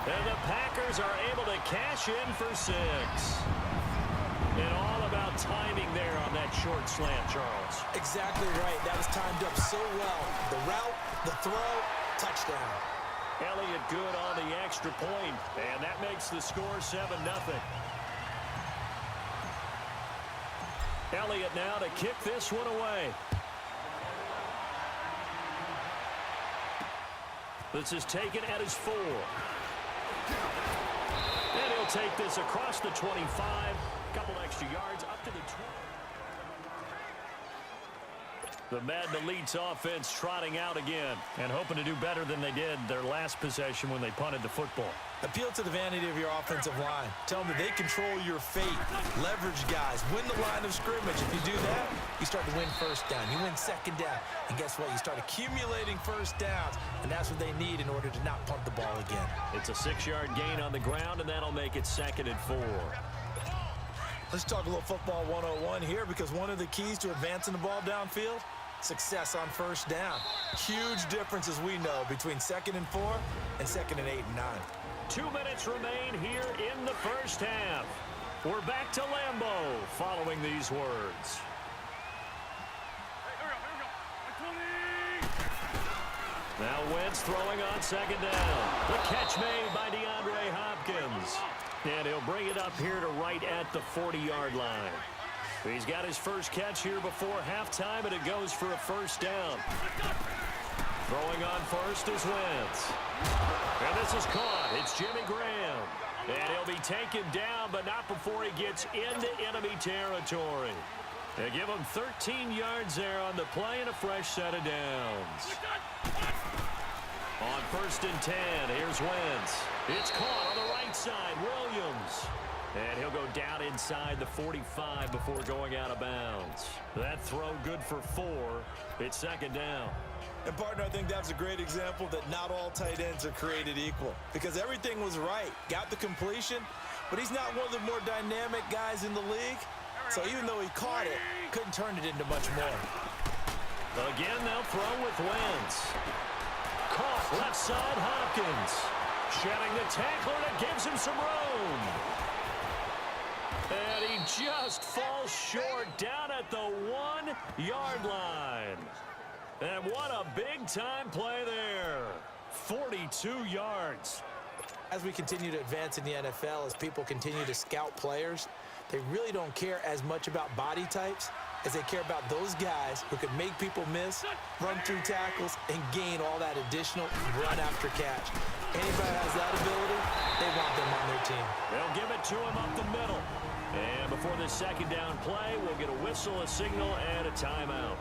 And the Packers are able to cash in for 6. And all about timing there on that short slant, Charles. Exactly right. That was timed up so well. The route, the throw, touchdown. Elliott good on the extra point, and that makes the score 7-0. Elliott now to kick this one away. This is taken at his 4. And he'll take this across the 25. Couple extra yards up to the 20. The Madden Elite's offense trotting out again and hoping to do better than they did their last possession when they punted the football. Appeal to the vanity of your offensive line. Tell them that they control your fate. Leverage guys. Win the line of scrimmage. If you do that, you start to win first down. You win second down. And guess what? You start accumulating first downs. And that's what they need in order to not punt the ball again. It's a 6-yard gain on the ground, and that'll make it 2nd and 4. Let's talk a little football 101 here, because one of the keys to advancing the ball downfield, success on first down. Huge difference, as we know, between 2nd and 4 and 2nd and 8 and 9. 2 minutes remain here in the first half. We're back to Lambeau following these words. Now Wentz throwing on 2nd down. The catch made by DeAndre Hopkins. And he'll bring it up here to right at the 40-yard line. He's got his first catch here before halftime, and it goes for a first down. Throwing on first is Wentz. And this is caught. It's Jimmy Graham. And he'll be taken down, but not before he gets into enemy territory. They give him 13 yards there on the play and a fresh set of downs. On 1st and 10, here's Wentz. It's caught on the right side, Williams. And he'll go down inside the 45 before going out of bounds. That throw good for 4. It's 2nd down. And, partner, I think that's a great example that not all tight ends are created equal, because everything was right. Got the completion, but he's not one of the more dynamic guys in the league. So even though he caught it, couldn't turn it into much more. Again, they'll throw with Wentz. Caught left side, Hopkins. Shedding the tackler, and it gives him some room. And he just falls short down at the 1-yard line. And what a big-time play there. 42 yards. As we continue to advance in the NFL, as people continue to scout players, they really don't care as much about body types as they care about those guys who can make people miss, run through tackles, and gain all that additional run after catch. Anybody has that ability, they want them on their team. They'll give it to him up the middle. And before this 2nd down play, we'll get a whistle, a signal, and a timeout.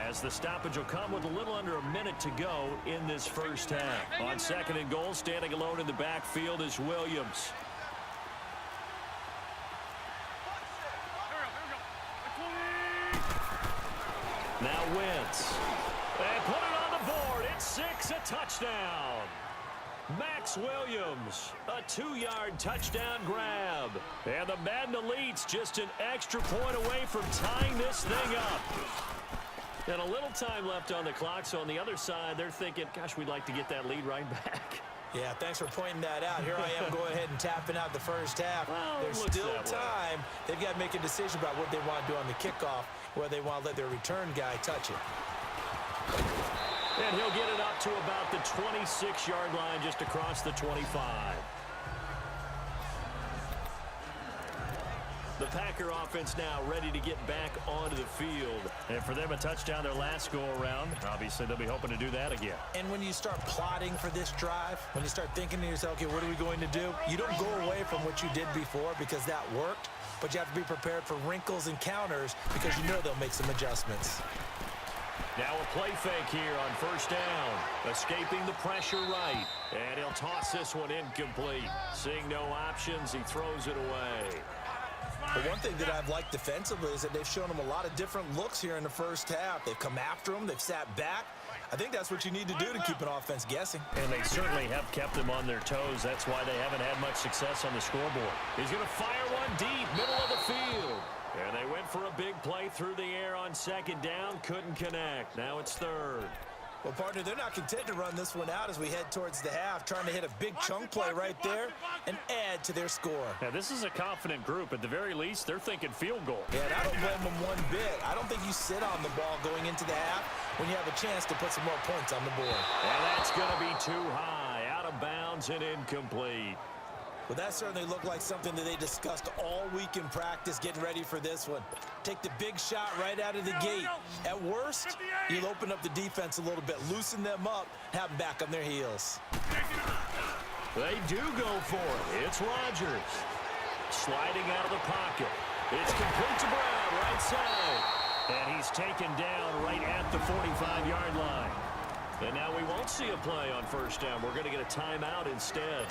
As the stoppage will come with a little under a minute to go in this first half. On 2nd and goal, standing alone in the backfield is Williams. Now Wentz. They put it on the board. It's 6, a touchdown. Max Williams, a 2-yard touchdown grab. And the Madden Elite's just an extra point away from tying this thing up. And a little time left on the clock, so on the other side, they're thinking, gosh, we'd like to get that lead right back. Yeah, thanks for pointing that out. Here I am going ahead and tapping out the first half. Well, there's still time. They've got to make a decision about what they want to do on the kickoff, whether they want to let their return guy touch it. And he'll get it up to about the 26-yard line, just across the 25. The Packer offense now ready to get back onto the field. And for them, a touchdown their last go-around. Obviously, they'll be hoping to do that again. And when you start plotting for this drive, when you start thinking to yourself, okay, what are we going to do? You don't go away from what you did before because that worked, but you have to be prepared for wrinkles and counters because you know they'll make some adjustments. Now a play fake here on 1st down. Escaping the pressure right. And he'll toss this one incomplete. Seeing no options, he throws it away. But one thing that I've liked defensively is that they've shown them a lot of different looks here in the first half. They've come after them. They've sat back. I think that's what you need to do to keep an offense guessing. And they certainly have kept them on their toes. That's why they haven't had much success on the scoreboard. He's going to fire one deep, middle of the field. And they went for a big play through the air on 2nd down. Couldn't connect. Now it's 3rd. Well, partner, they're not content to run this one out as we head towards the half, trying to hit a big chunk play right there and add to their score. Now, this is a confident group. At the very least, they're thinking field goal. Yeah, and I don't blame them one bit. I don't think you sit on the ball going into the half when you have a chance to put some more points on the board. And that's going to be too high, out of bounds and incomplete. Well, that certainly looked like something that they discussed all week in practice getting ready for this one. Take the big shot right out of the gate. At worst, you'll open up the defense a little bit, loosen them up, have them back on their heels. They do go for it. It's Rodgers. Sliding out of the pocket. It's complete to Brown, right side. And he's taken down right at the 45-yard line. And now we won't see a play on first down. We're going to get a timeout instead,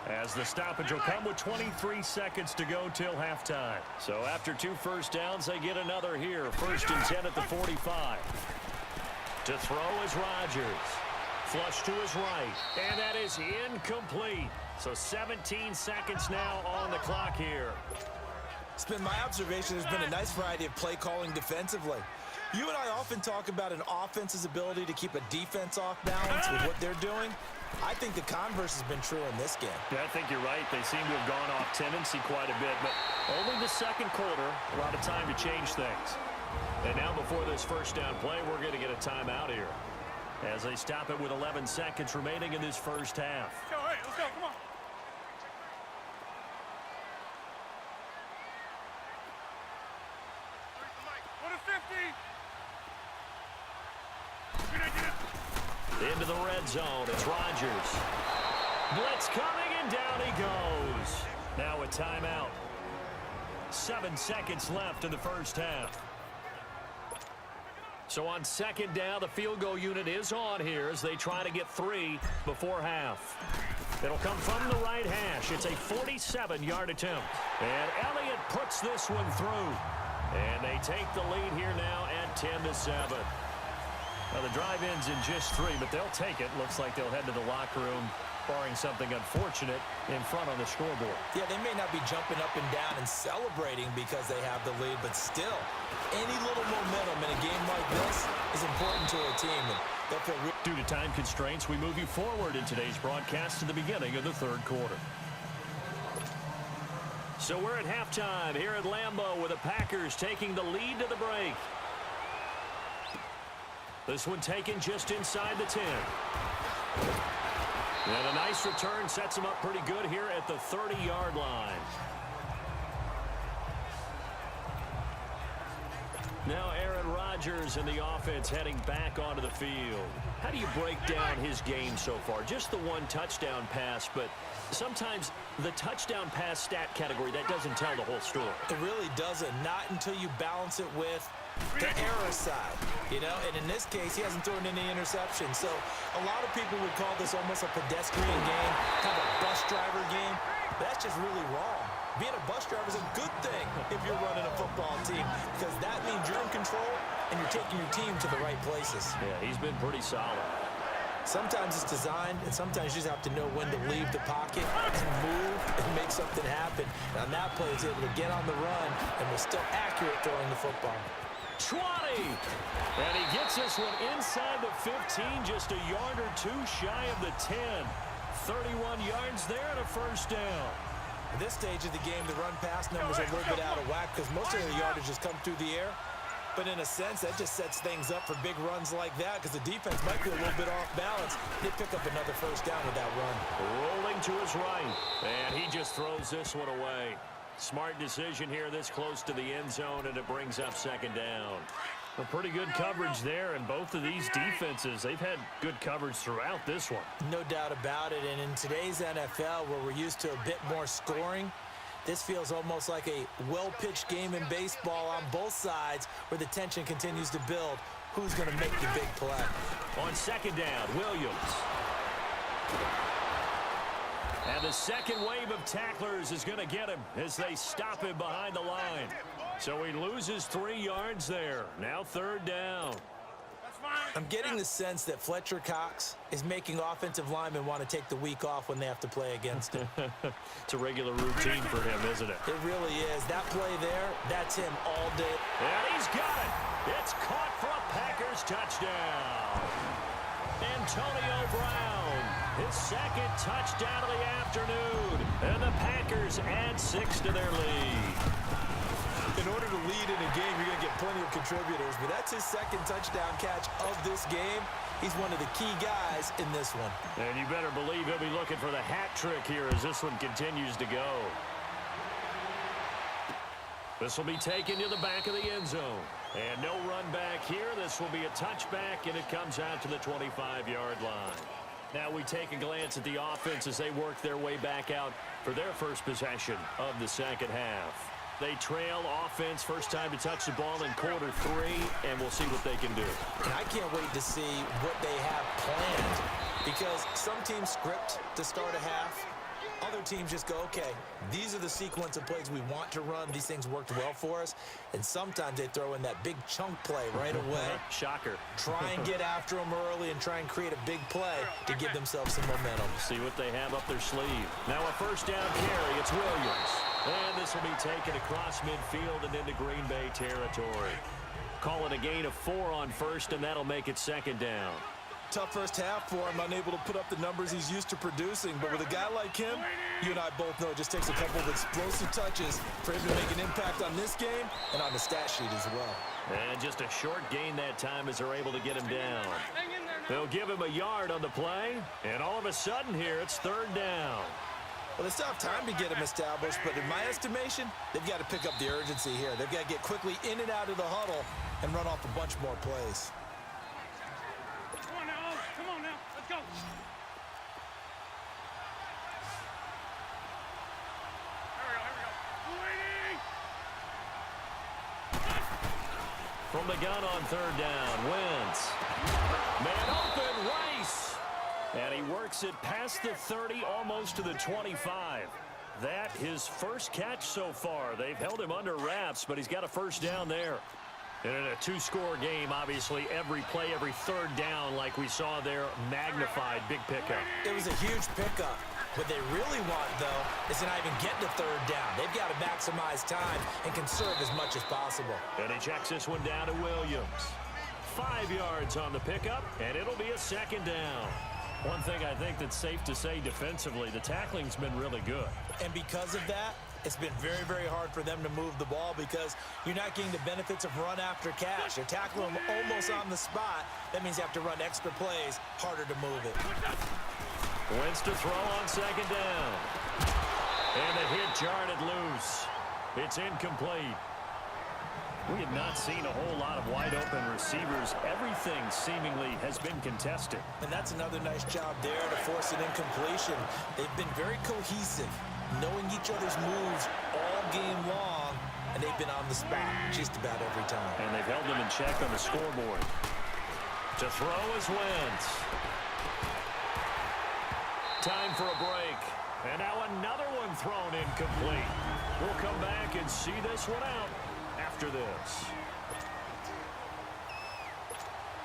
as the stoppage will come with 23 seconds to go till halftime. So after 2 first downs, they get another here. 1st and 10 at the 45. To throw is Rodgers. Flush to his right. And that is incomplete. So 17 seconds now on the clock here. It's been my observation there's been a nice variety of play calling defensively. You and I often talk about an offense's ability to keep a defense off balance with what they're doing. I think the converse has been true in this game. Yeah, I think you're right. They seem to have gone off tendency quite a bit, but only the second quarter, a lot of time to change things. And now before this first down play, we're going to get a timeout here, as they stop it with 11 seconds remaining in this first half. Yo, hey, let's go, come on. What a 50! Into the red zone, it's Rodgers. Blitz coming, and down he goes. Now a timeout. 7 seconds left in the first half. So on second down, the field goal unit is on here as they try to get 3 before half. It'll come from the right hash. It's a 47-yard attempt. And Elliott puts this one through. And they take the lead here now at 10-7. Now, the drive ends in just 3, but they'll take it. Looks like they'll head to the locker room, barring something unfortunate, in front on the scoreboard. Yeah, they may not be jumping up and down and celebrating because they have the lead, but still, any little momentum in a game like this is important to a team. And they'll feel due to time constraints, we move you forward in today's broadcast to the beginning of the third quarter. So we're at halftime here at Lambeau with the Packers taking the lead to the break. This one taken just inside the 10. And a nice return sets them up pretty good here at the 30-yard line. Now Aaron Rodgers and the offense heading back onto the field. How do you break down his game so far? Just the 1 touchdown pass, but sometimes the touchdown pass stat category, that doesn't tell the whole story. It really doesn't. Not until you balance it with the error side, you know, and in this case, he hasn't thrown any interceptions. So a lot of people would call this almost a pedestrian game, kind of a bus driver game. But that's just really wrong. Being a bus driver is a good thing if you're running a football team, because that means you're in control and you're taking your team to the right places. Yeah, he's been pretty solid. Sometimes it's designed, and sometimes you just have to know when to leave the pocket and move and make something happen. And on that play, he's able to get on the run and was still accurate throwing the football. 20! And he gets this one inside the 15, just a yard or 2 shy of the 10. 31 yards there and a first down. At this stage of the game, the run-pass numbers are a little bit out of whack because most of the yardage has come through the air. But in a sense, that just sets things up for big runs like that because the defense might be a little bit off balance. They pick up another first down with that run. Rolling to his right, and he just throws this one away. Smart decision here this close to the end zone, and it brings up second down. A pretty good coverage there, and both of these defenses, they've had good coverage throughout this one. No doubt about it, and in today's NFL, where we're used to a bit more scoring, this feels almost like a well-pitched game in baseball on both sides where the tension continues to build. Who's going to make the big play? On second down, Williams. And the second wave of tacklers is going to get him as they stop him behind the line. So he loses 3 yards there. Now third down. I'm getting the sense that Fletcher Cox is making offensive linemen want to take the week off when they have to play against him. It's a regular routine for him, isn't it? It really is. That play there, that's him all day. And he's got it. It's caught for a Packers touchdown. Antonio Brown, his second touchdown of the afternoon. And the Packers add 6 to their lead. In order to lead in a game, you're going to get plenty of contributors, but that's his second touchdown catch of this game. He's one of the key guys in this one. And you better believe he'll be looking for the hat trick here as this one continues to go. This will be taken to the back of the end zone. And no run back here. This will be a touchback, and it comes out to the 25-yard line. Now we take a glance at the offense as they work their way back out for their first possession of the second half. They trail offense, first time to touch the ball in quarter 3, and we'll see what they can do. And I can't wait to see what they have planned, because some teams script to start a half. Other teams just go, okay, these are the sequence of plays we want to run. These things worked well for us. And sometimes they throw in that big chunk play right away. Shocker. Try and get after them early and try and create a big play to give themselves some momentum. See what they have up their sleeve. Now a first down carry. It's Williams. And this will be taken across midfield and into Green Bay territory. Call it a gain of 4 on first, and that'll make it second down. Tough first half for him, unable to put up the numbers he's used to producing. But with a guy like him, you and I both know it just takes a couple of explosive touches for him to make an impact on this game and on the stat sheet as well. And just a short gain that time as they're able to get him down. They'll give him a yard on the play, and all of a sudden here, it's third down. Well, they still have time to get him established, but in my estimation, they've got to pick up the urgency here. They've got to get quickly in and out of the huddle and run off a bunch more plays. Come on now. Let's go. From the gun on third down, Wentz. Man open, Rice. And he works it past the 30, almost to the 25. That his first catch so far. They've held him under wraps, but he's got a first down there. And in a 2-score game, obviously, every play, every third down, like we saw there, magnified, big pickup. It was a huge pickup. What they really want, though, is to not even get to third down. They've got to maximize time and conserve as much as possible. And he checks this one down to Williams. 5 yards on the pickup, and it'll be a second down. One thing I think that's safe to say defensively, the tackling's been really good. And because of that, it's been very, very hard for them to move the ball because you're not getting the benefits of run after catch. You're tackling them almost on the spot. That means you have to run extra plays, harder to move it. Wentz to throw on second down. And the hit jarred it loose. It's incomplete. We have not seen a whole lot of wide-open receivers. Everything seemingly has been contested. And that's another nice job there to force an incompletion. They've been very cohesive, knowing each other's moves all game long, and they've been on the spot just about every time. And they've held them in check on the scoreboard. To throw is Wentz. Time for a break. And now another one thrown incomplete. We'll come back and see this one out after this.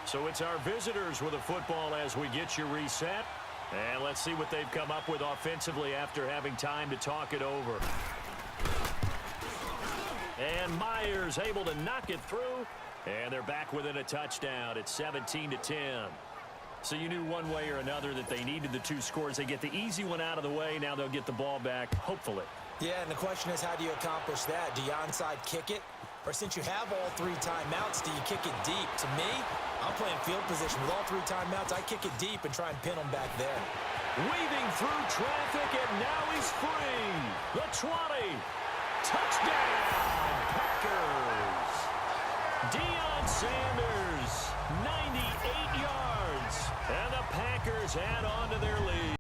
So it's our visitors with the football as we get you reset. And let's see what they've come up with offensively after having time to talk it over. And Myers able to knock it through. And they're back within a touchdown. It's 17-10. So you knew one way or another that they needed the 2 scores. They get the easy one out of the way. Now they'll get the ball back, hopefully. Yeah, and the question is, how do you accomplish that? Do you onside kick it? Or since you have all 3 timeouts, do you kick it deep? To me, I'm playing field position. With all 3 timeouts, I kick it deep and try and pin them back there. Weaving through traffic, and now he's free. The 20. Touchdown, Packers. Deion Sanders, 98 yards. And the Packers add on to their lead.